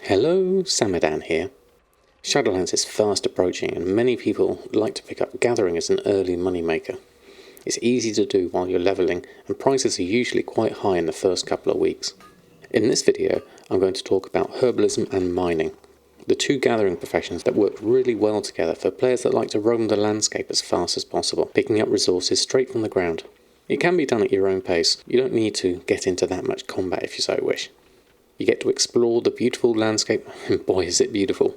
Hello, Samadan here. Shadowlands is fast approaching and many people like to pick up gathering as an early moneymaker. It's easy to do while you're leveling and prices are usually quite high in the first couple of weeks. In this video I'm going to talk about herbalism and mining, the two gathering professions that work really well together for players that like to roam the landscape as fast as possible, picking up resources straight from the ground. It can be done at your own pace, you don't need to get into that much combat if you so wish. You get to explore the beautiful landscape, and boy is it beautiful.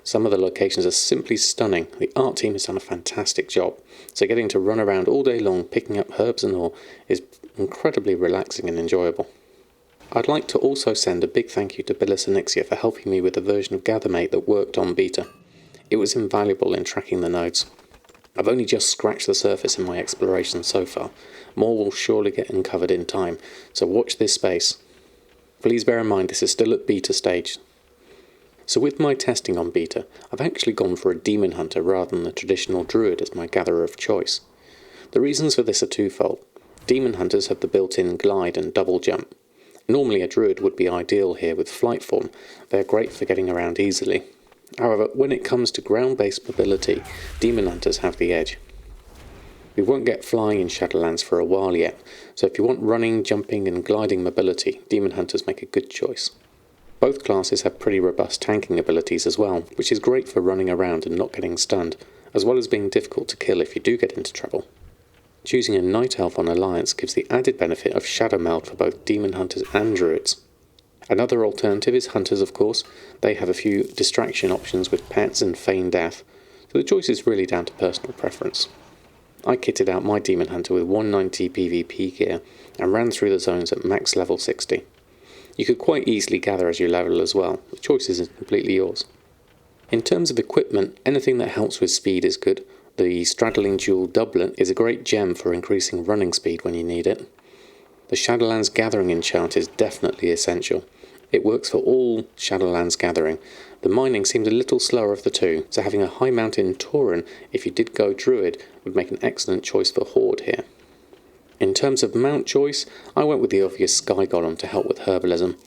Some of the locations are simply stunning. The art team has done a fantastic job, so getting to run around all day long picking up herbs and all is incredibly relaxing and enjoyable. I'd like to also send a big thank you to Billis and Ixia for helping me with the version of GatherMate that worked on beta. It was invaluable in tracking the nodes. I've only just scratched the surface in my exploration so far. More will surely get uncovered in time, so watch this space. Please bear in mind this is still at beta stage. So with my testing on beta, I've actually gone for a demon hunter rather than the traditional druid as my gatherer of choice. The reasons for this are twofold. Demon hunters have the built-in glide and double jump. Normally a druid would be ideal here with flight form. They're great for getting around easily. However, when it comes to ground-based mobility, demon hunters have the edge. We won't get flying in Shadowlands for a while yet, so if you want running, jumping and gliding mobility, demon hunters make a good choice. Both classes have pretty robust tanking abilities as well, which is great for running around and not getting stunned, as well as being difficult to kill if you do get into trouble. Choosing a night elf on Alliance gives the added benefit of shadow meld for both demon hunters and druids. Another alternative is hunters, of course. They have a few distraction options with pets and feign death, so the choice is really down to personal preference. I kitted out my demon hunter with 190 PvP gear and ran through the zones at max level 60. You could quite easily gather as you level as well, the choice is completely yours. In terms of equipment, anything that helps with speed is good. The straddling jewel doublet is a great gem for increasing running speed when you need it. The Shadowlands gathering enchant is definitely essential. It works for all Shadowlands gathering. The mining seems a little slower of the two, so having a high mountain Tauren, if you did go druid, would make an excellent choice for horde here. In terms of mount choice, I went with the obvious Sky Golem to help with herbalism.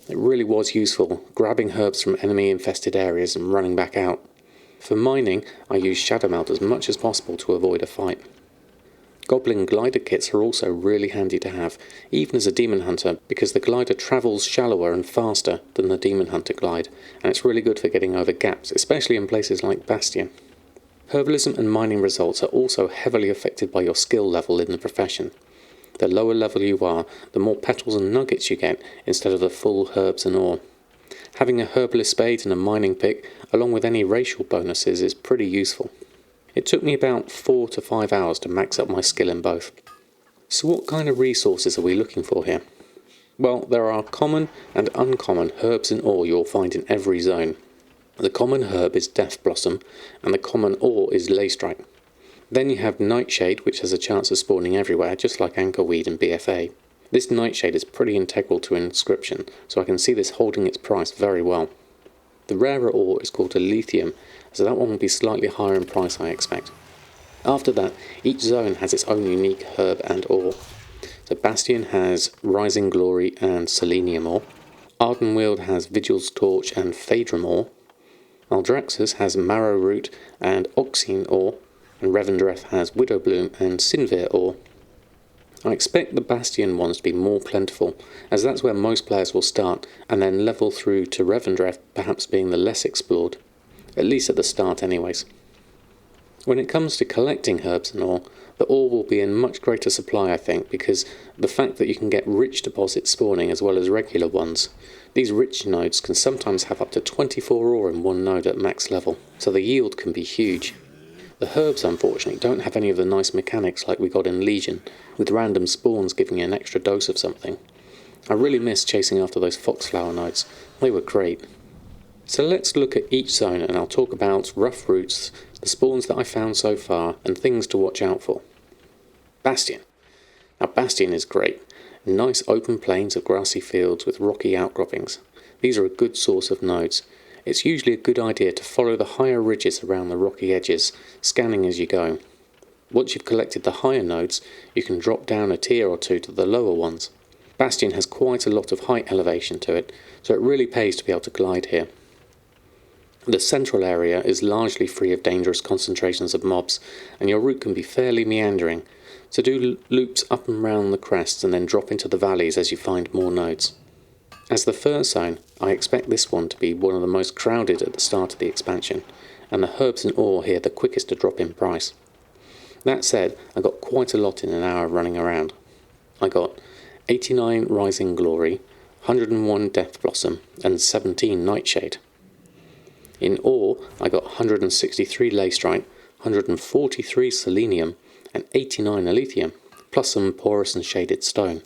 It really was useful, grabbing herbs from enemy infested areas and running back out. For mining, I used Shadow Melt as much as possible to avoid a fight. Goblin glider kits are also really handy to have, even as a demon hunter, because the glider travels shallower and faster than the demon hunter glide, and it's really good for getting over gaps, especially in places like Bastion. Herbalism and mining results are also heavily affected by your skill level in the profession. The lower level you are, the more petals and nuggets you get, instead of the full herbs and ore. Having a herbalist spade and a mining pick, along with any racial bonuses, is pretty useful. It took me about 4 to 5 hours to max up my skill in both. So what kind of resources are we looking for here? Well, there are common and uncommon herbs and ore you'll find in every zone. The common herb is Death Blossom, and the common ore is Leystrike. Then you have Nightshade, which has a chance of spawning everywhere, just like Anchorweed and BFA. This Nightshade is pretty integral to Inscription, so I can see this holding its price very well. The rarer ore is called a Lithium, so that one will be slightly higher in price I expect. After that, each zone has its own unique herb and ore. So Bastion has Rising Glory and Selenium ore. Ardenworld has Vigil's Torch and Phaedrum ore. Maldraxxus has Marrow Root and Oxine ore, and Revendreth has Widowbloom and Sinvir ore. I expect the Bastion ones to be more plentiful, as that's where most players will start, and then level through to Revendreth perhaps being the less explored, at least at the start anyways. When it comes to collecting herbs and ore, the ore will be in much greater supply I think, because the fact that you can get rich deposits spawning as well as regular ones. These rich nodes can sometimes have up to 24 ore in one node at max level, so the yield can be huge. The herbs, unfortunately, don't have any of the nice mechanics like we got in Legion, with random spawns giving you an extra dose of something. I really miss chasing after those foxflower nodes. They were great. So let's look at each zone and I'll talk about rough routes, the spawns that I found so far, and things to watch out for. Bastion. Now Bastion is great. Nice open plains of grassy fields with rocky outcroppings. These are a good source of nodes. It's usually a good idea to follow the higher ridges around the rocky edges, scanning as you go. Once you've collected the higher nodes, you can drop down a tier or two to the lower ones. Bastion has quite a lot of height elevation to it, so it really pays to be able to glide here. The central area is largely free of dangerous concentrations of mobs, and your route can be fairly meandering, so do loops up and round the crests and then drop into the valleys as you find more nodes. As the first zone, I expect this one to be one of the most crowded at the start of the expansion, and the herbs and ore here the quickest to drop in price. That said, I got quite a lot in an hour running around. I got 89 Rising Glory, 101 Death Blossom, and 17 Nightshade. In ore, I got 163 Lacerite, 143 Selenium, and 89 Alethioum, plus some porous and shaded stone.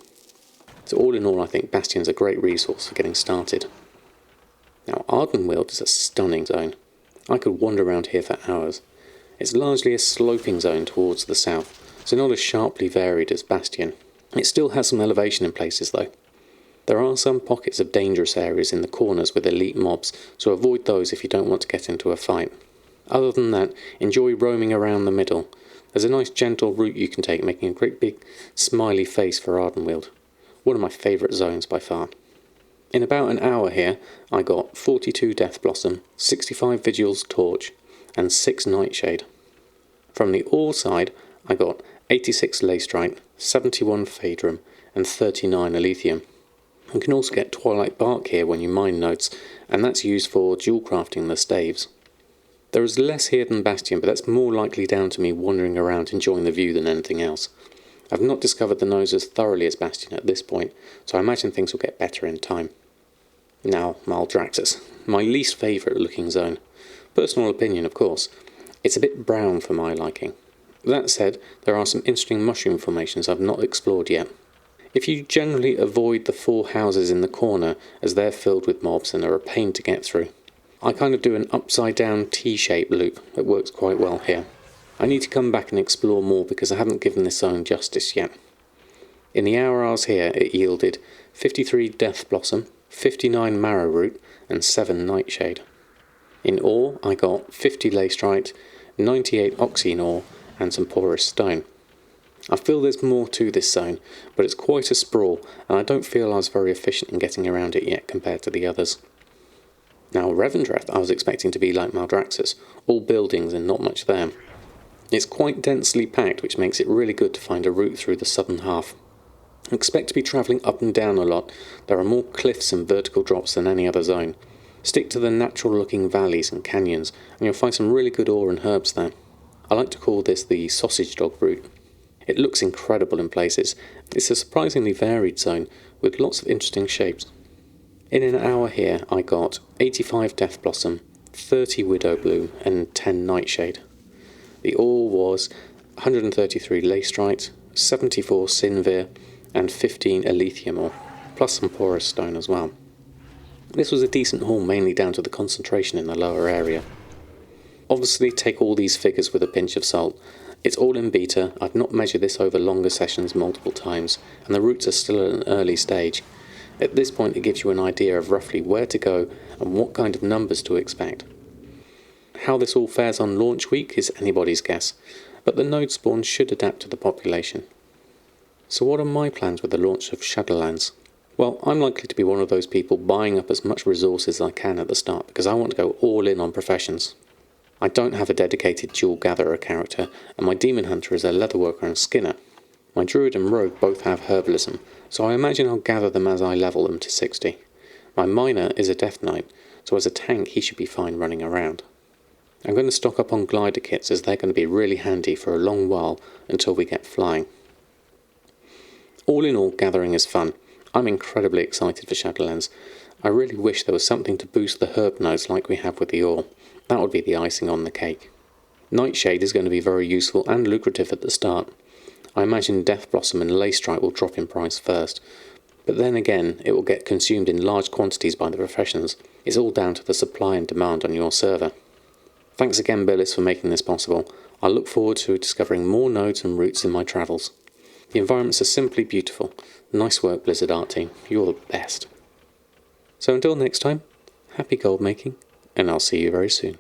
So all in all, I think Bastion's a great resource for getting started. Now, Ardenworld is a stunning zone. I could wander around here for hours. It's largely a sloping zone towards the south, so not as sharply varied as Bastion. It still has some elevation in places though. There are some pockets of dangerous areas in the corners with elite mobs, so avoid those if you don't want to get into a fight. Other than that, enjoy roaming around the middle. There's a nice gentle route you can take, making a great big smiley face for Ardenworld. One of my favourite zones by far. In about an hour here, I got 42 Death Blossom, 65 Vigil's Torch, and 6 Nightshade. From the ore side, I got 86 Lacerite, 71 Phaedrum, and 39 Alethioum. You can also get Twilight Bark here when you mine nodes, and that's used for dual crafting the staves. There is less here than Bastion, but that's more likely down to me wandering around enjoying the view than anything else. I've not discovered the nodes as thoroughly as Bastion at this point, so I imagine things will get better in time. Now, Maldraxxus, my least favourite looking zone. Personal opinion, of course. It's a bit brown for my liking. That said, there are some interesting mushroom formations I've not explored yet. If you generally avoid the 4 houses in the corner, as they're filled with mobs and are a pain to get through. I kind of do an upside down T-shaped loop that works quite well here. I need to come back and explore more because I haven't given this zone justice yet. In the hour I was here, it yielded 53 Death Blossom, 59 Marrow Root, and 7 Nightshade. In ore, I got 50 Lacerite, 98 Oxine ore, and some porous stone. I feel there's more to this zone, but it's quite a sprawl, and I don't feel I was very efficient in getting around it yet compared to the others. Now, Revendreth I was expecting to be like Maldraxxus, all buildings and not much there. It's quite densely packed, which makes it really good to find a route through the southern half. I expect to be travelling up and down a lot. There are more cliffs and vertical drops than any other zone. Stick to the natural looking valleys and canyons, and you'll find some really good ore and herbs there. I like to call this the sausage dog route. It looks incredible in places. It's a surprisingly varied zone, with lots of interesting shapes. In an hour here, I got 85 Death Blossom, 30 Widow Bloom, and 10 Nightshade. The ore was 133 Lacerite, 74 Sinvir, and 15 Alethioum ore, plus some porous stone as well. This was a decent haul, mainly down to the concentration in the lower area. Obviously, take all these figures with a pinch of salt. It's all in beta, I've not measured this over longer sessions multiple times, and the routes are still at an early stage. At this point it gives you an idea of roughly where to go and what kind of numbers to expect. How this all fares on launch week is anybody's guess, but the node spawn should adapt to the population. So what are my plans with the launch of Shadowlands? Well, I'm likely to be one of those people buying up as much resources as I can at the start because I want to go all in on professions. I don't have a dedicated dual gatherer character, and my demon hunter is a leatherworker and skinner. My druid and rogue both have herbalism, so I imagine I'll gather them as I level them to 60. My miner is a death knight, so as a tank he should be fine running around. I'm going to stock up on glider kits as they're going to be really handy for a long while until we get flying. All in all, gathering is fun. I'm incredibly excited for Shadowlands. I really wish there was something to boost the herb nodes like we have with the ore. That would be the icing on the cake. Nightshade is going to be very useful and lucrative at the start. I imagine Death Blossom and Lacerite will drop in price first, but then again it will get consumed in large quantities by the professions. It's all down to the supply and demand on your server. Thanks again, Billis, for making this possible. I look forward to discovering more nodes and routes in my travels. The environments are simply beautiful. Nice work, Blizzard Art Team. You're the best. So until next time, happy gold making, and I'll see you very soon.